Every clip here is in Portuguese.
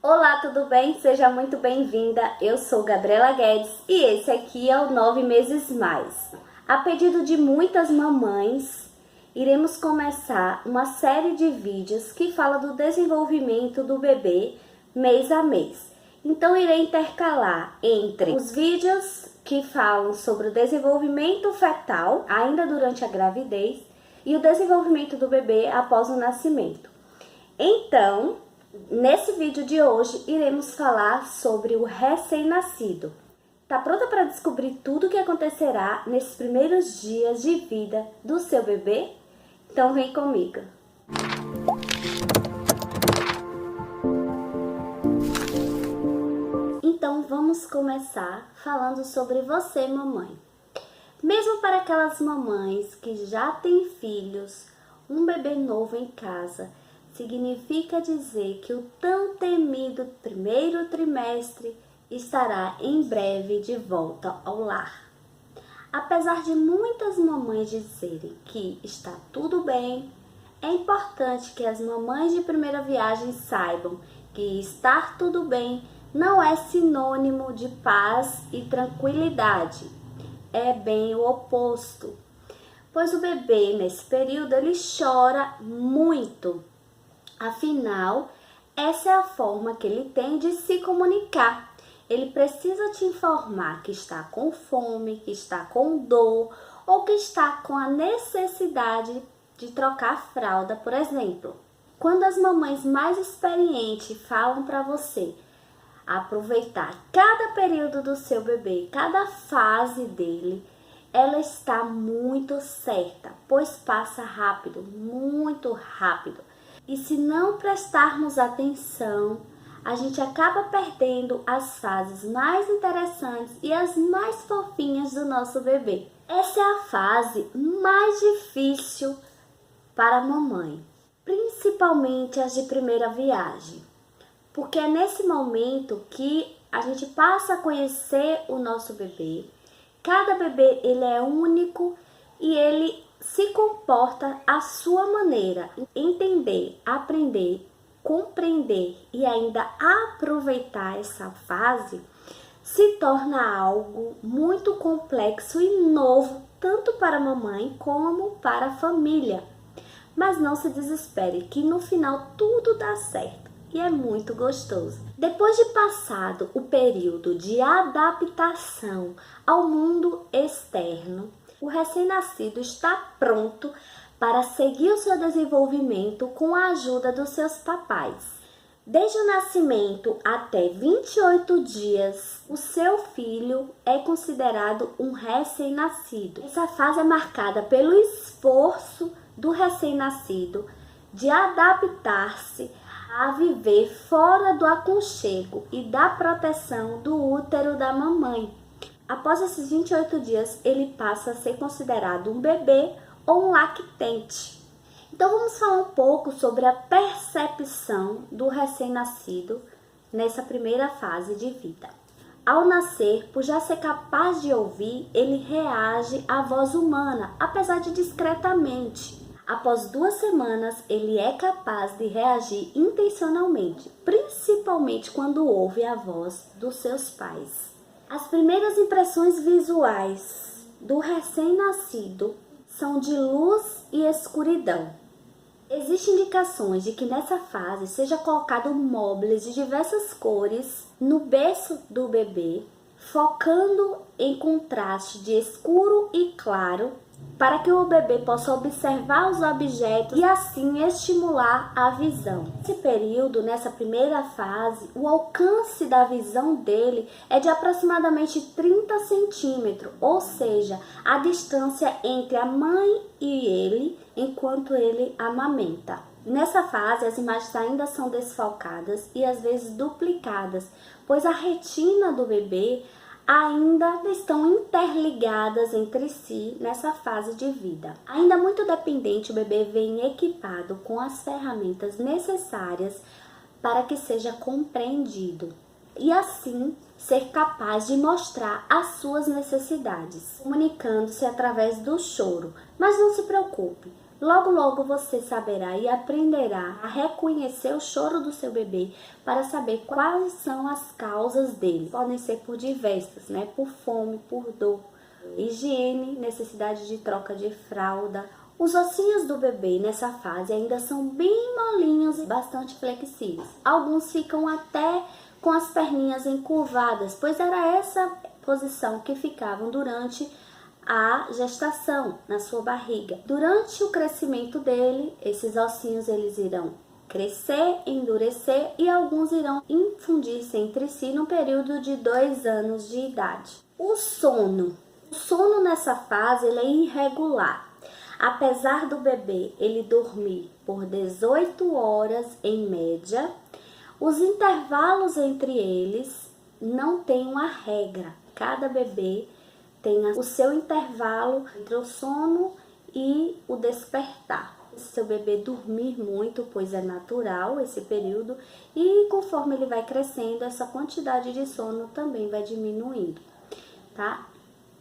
Olá, tudo bem? Seja muito bem-vinda. Eu sou Gabriela Guedes e esse aqui é o 9 Meses Mais. A pedido de muitas mamães, iremos começar uma série de vídeos que fala do desenvolvimento do bebê mês a mês. Então, irei intercalar entre os vídeos que falam sobre o desenvolvimento fetal, ainda durante a gravidez, e o desenvolvimento do bebê após o nascimento. Então, nesse vídeo de hoje, iremos falar sobre o recém-nascido. Tá pronta para descobrir tudo o que acontecerá nesses primeiros dias de vida do seu bebê? Então vem comigo! Então vamos começar falando sobre você, mamãe. Mesmo para aquelas mamães que já têm filhos, um bebê novo em casa significa dizer que o tão temido primeiro trimestre estará em breve de volta ao lar. Apesar de muitas mamães dizerem que está tudo bem, é importante que as mamães de primeira viagem saibam que estar tudo bem não é sinônimo de paz e tranquilidade. É bem o oposto, pois o bebê nesse período ele chora muito. Afinal, essa é a forma que ele tem de se comunicar. Ele precisa te informar que está com fome, que está com dor ou que está com a necessidade de trocar a fralda, por exemplo. Quando as mamães mais experientes falam para você aproveitar cada período do seu bebê, cada fase dele, ela está muito certa, pois passa rápido, muito rápido. E se não prestarmos atenção, a gente acaba perdendo as fases mais interessantes e as mais fofinhas do nosso bebê. Essa é a fase mais difícil para a mamãe, principalmente as de primeira viagem, porque é nesse momento que a gente passa a conhecer o nosso bebê. Cada bebê ele é único e ele se comporta à sua maneira. Entender, aprender, compreender e ainda aproveitar essa fase se torna algo muito complexo e novo, tanto para a mamãe como para a família. Mas não se desespere, que no final tudo dá certo e é muito gostoso. Depois de passado o período de adaptação ao mundo externo, o recém-nascido está pronto para seguir o seu desenvolvimento com a ajuda dos seus papais. Desde o nascimento até 28 dias, o seu filho é considerado um recém-nascido. Essa fase é marcada pelo esforço do recém-nascido de adaptar-se a viver fora do aconchego e da proteção do útero da mamãe. Após esses 28 dias, ele passa a ser considerado um bebê ou um lactente. Então vamos falar um pouco sobre a percepção do recém-nascido nessa primeira fase de vida. Ao nascer, por já ser capaz de ouvir, ele reage à voz humana, apesar de discretamente. Após 2 semanas, ele é capaz de reagir intencionalmente, principalmente quando ouve a voz dos seus pais. As primeiras impressões visuais do recém-nascido são de luz e escuridão. Existem indicações de que nessa fase seja colocado móveis de diversas cores no berço do bebê, focando em contraste de escuro e claro, para que o bebê possa observar os objetos e assim estimular a visão. Nesse período, nessa primeira fase, o alcance da visão dele é de aproximadamente 30 centímetros, ou seja, a distância entre a mãe e ele enquanto ele amamenta. Nessa fase, as imagens ainda são desfocadas e às vezes duplicadas, pois a retina do bebê ainda estão interligadas entre si nessa fase de vida. Ainda muito dependente, o bebê vem equipado com as ferramentas necessárias para que seja compreendido e assim ser capaz de mostrar as suas necessidades, comunicando-se através do choro. Mas não se preocupe, Logo, logo você saberá e aprenderá a reconhecer o choro do seu bebê para saber quais são as causas dele. Podem ser por diversas, né? Por fome, por dor, higiene, necessidade de troca de fralda. Os ossinhos do bebê nessa fase ainda são bem molinhos e bastante flexíveis. Alguns ficam até com as perninhas encurvadas, pois era essa posição que ficavam durante a gestação na sua barriga. Durante o crescimento dele, esses ossinhos eles irão crescer, endurecer e alguns irão infundir-se entre si no período de 2 anos de idade. O sono nessa fase ele é irregular. Apesar do bebê ele dormir por 18 horas em média, os intervalos entre eles não tem uma regra. Cada bebê tem o seu intervalo entre o sono e o despertar. Se seu bebê dormir muito, pois é natural esse período, e conforme ele vai crescendo, essa quantidade de sono também vai diminuindo, tá?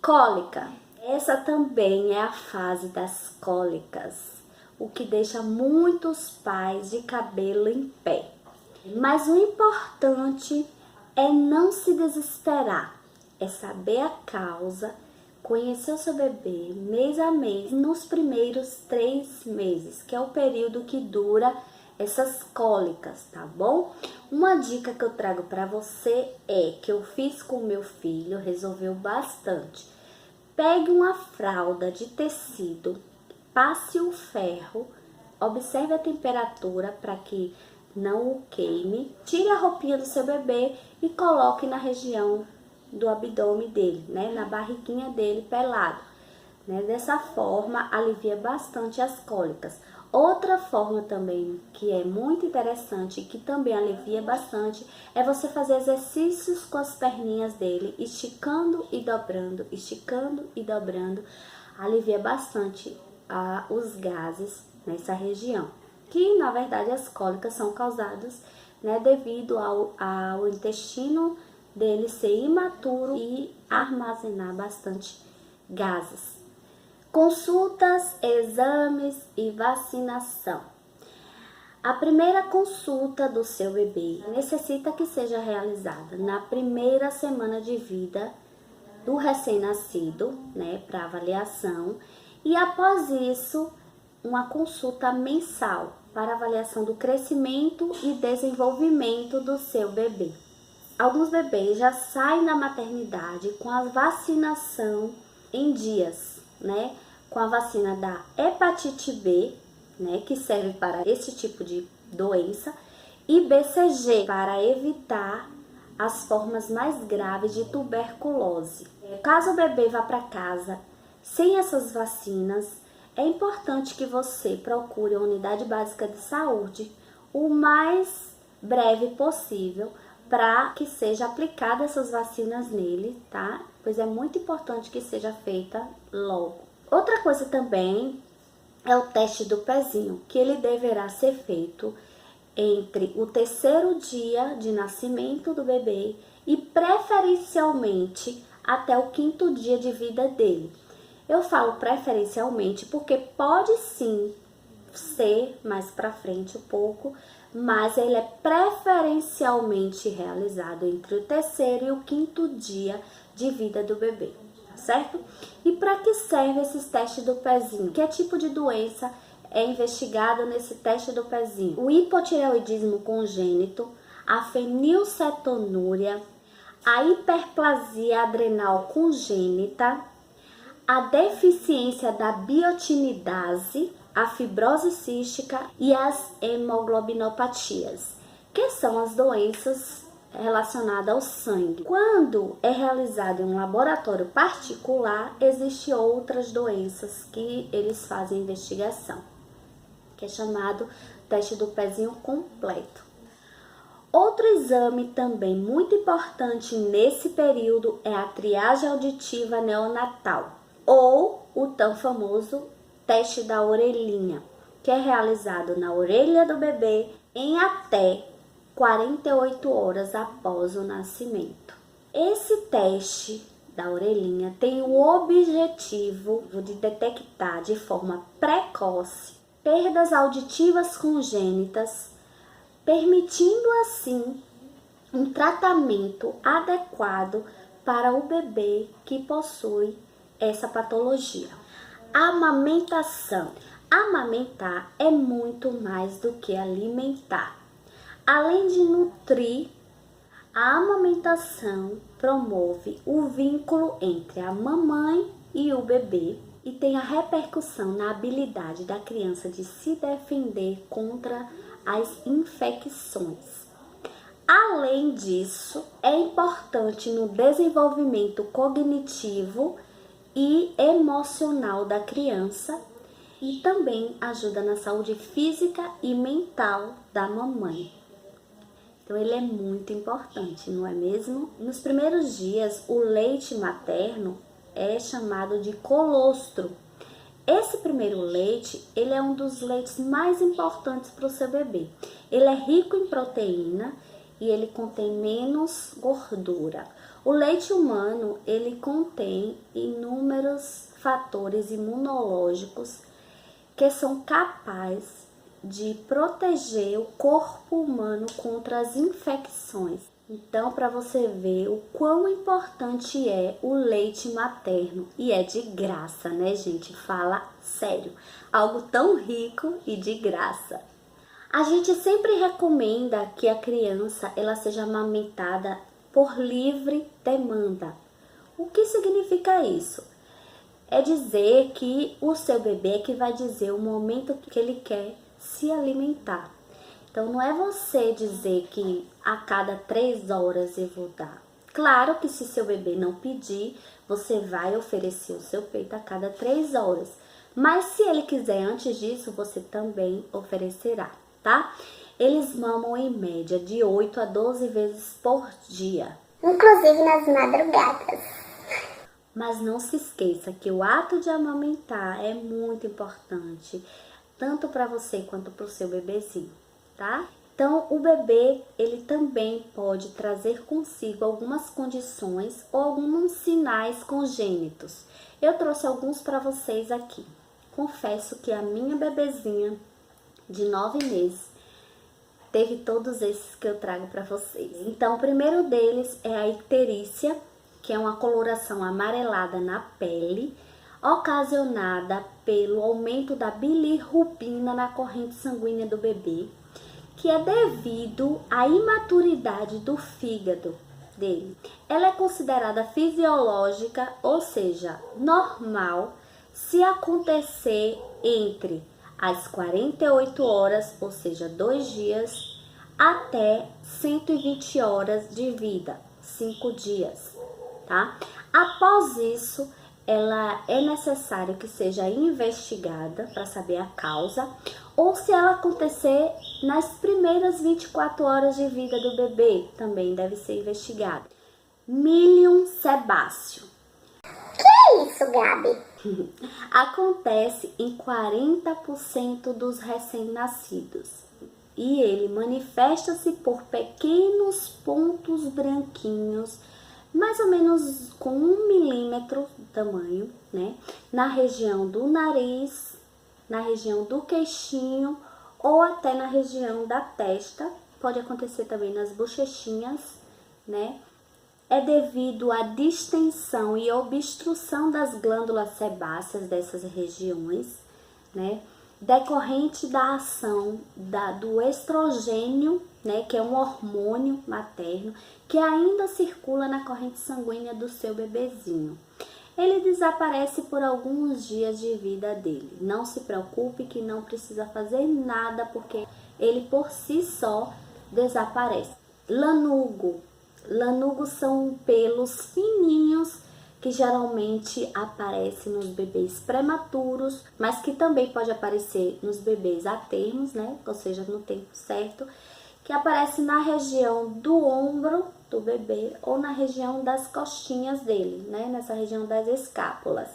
Cólica. Essa também é a fase das cólicas, o que deixa muitos pais de cabelo em pé. Mas o importante é não se desesperar, é saber a causa, conhecer o seu bebê mês a mês, nos primeiros 3 meses, que é o período que dura essas cólicas, tá bom? Uma dica que eu trago para você que eu fiz com o meu filho, resolveu bastante. Pegue uma fralda de tecido, passe o ferro, observe a temperatura para que não o queime, tire a roupinha do seu bebê e coloque na região do abdômen dele, né, na barriguinha dele pelado, né? Dessa forma alivia bastante as cólicas. Outra forma também que é muito interessante e que também alivia bastante é você fazer exercícios com as perninhas dele, esticando e dobrando, alivia bastante os gases nessa região, que na verdade as cólicas são causadas, né, devido ao intestino dele ser imaturo e armazenar bastante gases. Consultas, exames e vacinação. A primeira consulta do seu bebê necessita que seja realizada na primeira semana de vida do recém-nascido, né, para avaliação, e após isso, uma consulta mensal para avaliação do crescimento e desenvolvimento do seu bebê. Alguns bebês já saem da maternidade com a vacinação em dias, né? Com a vacina da hepatite B, né? Que serve para esse tipo de doença, e BCG, para evitar as formas mais graves de tuberculose. Caso o bebê vá para casa sem essas vacinas, é importante que você procure a unidade básica de saúde o mais breve possível, para que seja aplicada essas vacinas nele, tá? Pois é muito importante que seja feita logo. Outra coisa também é o teste do pezinho, que ele deverá ser feito entre o 3º dia de nascimento do bebê e preferencialmente até o 5º dia de vida dele. Eu falo preferencialmente porque pode sim ser mais para frente um pouco, mas ele é preferencialmente realizado entre o 3º e o 5º dia de vida do bebê, certo? E para que serve esses testes do pezinho? Que tipo de doença é investigada nesse teste do pezinho? O hipotireoidismo congênito, a fenilcetonúria, a hiperplasia adrenal congênita, a deficiência da biotinidase, a fibrose cística e as hemoglobinopatias, que são as doenças relacionadas ao sangue. Quando é realizado em um laboratório particular, existem outras doenças que eles fazem investigação, que é chamado teste do pezinho completo. Outro exame também muito importante nesse período é a triagem auditiva neonatal, ou o tão famoso teste da orelhinha, que é realizado na orelha do bebê em até 48 horas após o nascimento. Esse teste da orelhinha tem o objetivo de detectar de forma precoce perdas auditivas congênitas, permitindo assim um tratamento adequado para o bebê que possui essa patologia. Amamentação. Amamentar é muito mais do que alimentar. Além de nutrir, a amamentação promove o vínculo entre a mamãe e o bebê e tem a repercussão na habilidade da criança de se defender contra as infecções. Além disso, é importante no desenvolvimento cognitivo e emocional da criança e também ajuda na saúde física e mental da mamãe. Então, ele é muito importante, não é mesmo? Nos primeiros dias, o leite materno é chamado de colostro. Esse primeiro leite, ele é um dos leites mais importantes para o seu bebê. Ele é rico em proteína e ele contém menos gordura. O leite humano, ele contém inúmeros fatores imunológicos que são capazes de proteger o corpo humano contra as infecções. Então, para você ver o quão importante é o leite materno, e é de graça, né, gente? Fala sério, algo tão rico e de graça. A gente sempre recomenda que a criança ela seja amamentada por livre demanda. O que significa isso? É dizer que o seu bebê é que vai dizer o momento que ele quer se alimentar. Então, não é você dizer que a cada 3 horas eu vou dar. Claro que se seu bebê não pedir, você vai oferecer o seu peito a cada 3 horas. Mas se ele quiser antes disso, você também oferecerá, tá? Eles mamam em média de 8 a 12 vezes por dia. Inclusive nas madrugadas. Mas não se esqueça que o ato de amamentar é muito importante, tanto para você quanto para o seu bebezinho, tá? Então, o bebê, ele também pode trazer consigo algumas condições ou alguns sinais congênitos. Eu trouxe alguns para vocês aqui. Confesso que a minha bebezinha de 9 meses teve todos esses que eu trago para vocês. Então, o primeiro deles é a icterícia, que é uma coloração amarelada na pele, ocasionada pelo aumento da bilirrubina na corrente sanguínea do bebê, que é devido à imaturidade do fígado dele. Ela é considerada fisiológica, ou seja, normal, se acontecer entre as 48 horas, ou seja, 2 dias, até 120 horas de vida, 5 dias, tá? Após isso, ela é necessário que seja investigada para saber a causa, ou se ela acontecer nas primeiras 24 horas de vida do bebê, também deve ser investigado. Milium sebáceo. Que é isso, Gabi? Acontece em 40% dos recém-nascidos e ele manifesta-se por pequenos pontos branquinhos, mais ou menos com 1 milímetro de tamanho, né? Na região do nariz, na região do queixinho ou até na região da testa. Pode acontecer também nas bochechinhas, né? É devido à distensão e obstrução das glândulas sebáceas dessas regiões, né? Decorrente da ação do estrogênio, né? Que é um hormônio materno que ainda circula na corrente sanguínea do seu bebezinho. Ele desaparece por alguns dias de vida dele. Não se preocupe que não precisa fazer nada porque ele por si só desaparece. Lanugo. Lanugos são pelos fininhos que geralmente aparecem nos bebês prematuros, mas que também pode aparecer nos bebês a termos, né? Ou seja, no tempo certo, que aparece na região do ombro do bebê ou na região das costinhas dele, né? Nessa região das escápulas.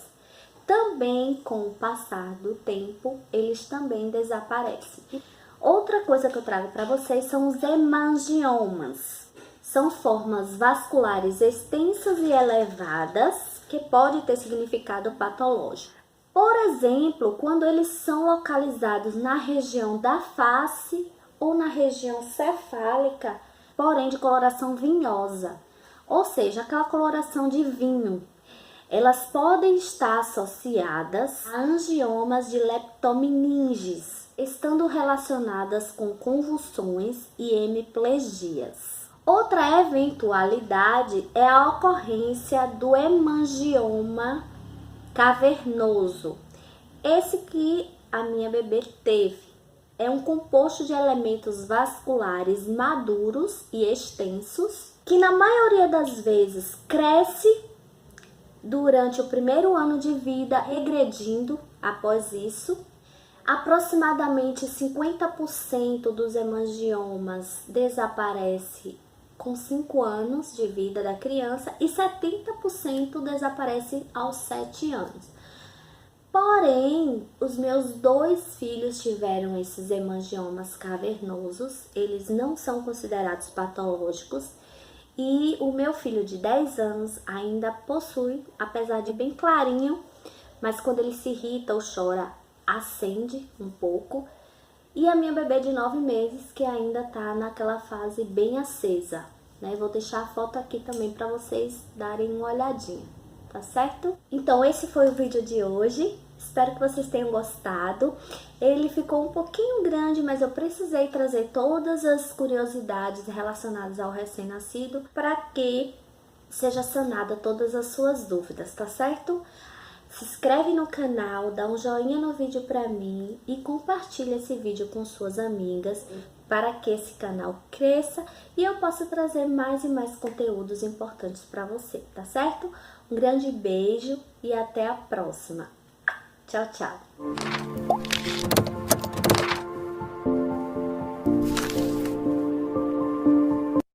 Também, com o passar do tempo, eles também desaparecem. Outra coisa que eu trago para vocês são os hemangiomas. são formas vasculares extensas e elevadas que podem ter significado patológico. Por exemplo, quando eles são localizados na região da face ou na região cefálica, porém de coloração vinhosa, ou seja, aquela coloração de vinho. Elas podem estar associadas a angiomas de leptomeninges, estando relacionadas com convulsões e hemiplegias. Outra eventualidade é a ocorrência do hemangioma cavernoso. Esse que a minha bebê teve. É um composto de elementos vasculares maduros e extensos, que na maioria das vezes cresce durante o primeiro ano de vida, regredindo após isso. Aproximadamente 50% dos hemangiomas desaparece com 5 anos de vida da criança e 70% desaparece aos 7 anos. Porém, os meus 2 filhos tiveram esses hemangiomas cavernosos, eles não são considerados patológicos, e o meu filho de 10 anos ainda possui, apesar de bem clarinho, mas quando ele se irrita ou chora, acende um pouco. E a minha bebê de 9 meses, que ainda tá naquela fase bem acesa, né? Vou deixar a foto aqui também para vocês darem uma olhadinha, tá certo? Então esse foi o vídeo de hoje. Espero que vocês tenham gostado. Ele ficou um pouquinho grande, mas eu precisei trazer todas as curiosidades relacionadas ao recém-nascido para que seja sanada todas as suas dúvidas, tá certo? Se inscreve no canal, dá um joinha no vídeo para mim e compartilha esse vídeo com suas amigas para que esse canal cresça e eu possa trazer mais e mais conteúdos importantes para você, tá certo? Um grande beijo e até a próxima. Tchau, tchau.